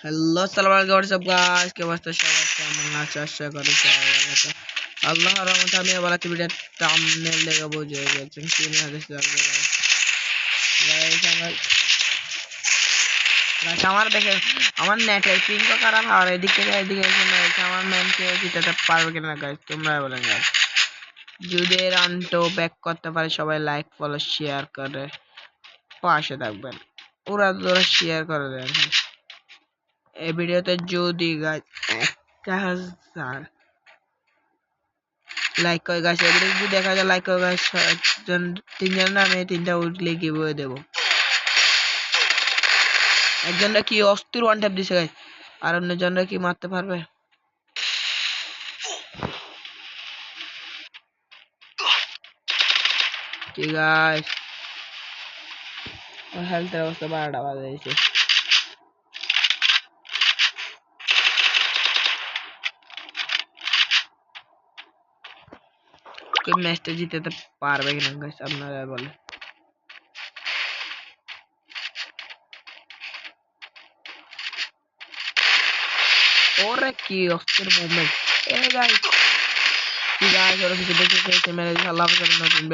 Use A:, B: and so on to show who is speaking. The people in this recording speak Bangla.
A: হ্যালো আসসালামু আলাইকুম হোয়াটসঅ্যাপ গাইস কি অবস্থা সবার কেমন আছে আশা করি সবাই ভালো আছে আল্লাহর রহমতে আমি আবার একটা ভিডিও থাম্বনেল দেখে বুঝে গেছেন কি নিয়ে হাদিস লাগবে গাইস আমার দেখে আমার নেটের পিং খারাপ আর এদিক থেকে এদিকে এসে আমার ম্যানকে জিতাতে পারবে কিনা গাইস তোমরা বলেন গাইস যদি রানটো ব্যাক করতে পারে সবাই লাইক ফলো শেয়ার করে পাশে থাকবেন ওরা শেয়ার করে দেন এই ভিডিওতে যদি গাইস 1000 লাইক করে গাইস এই ভিডিও যদি দেখা যায় লাইক করে গাইস তিনজন নামে তিনটা উইকলি গিভওয়ে দেব একজনটা কি অস্থির ওয়ান ট্যাপ দিছে গাইস আর অন্যজনরা কি মারতে পারবে ঠিক গাইস হেলথের অবস্থা বাড়াটা বাড়াইছে কি ম্যাচটা জিততে পারবে কিনা গাইস আপনারা বলেন ওরে কি অস্থির মুভমেন্ট এ গাইস কি গাইস ওরা কিছু দেখতে মেরে আল্লাহ হাফেজ নতুন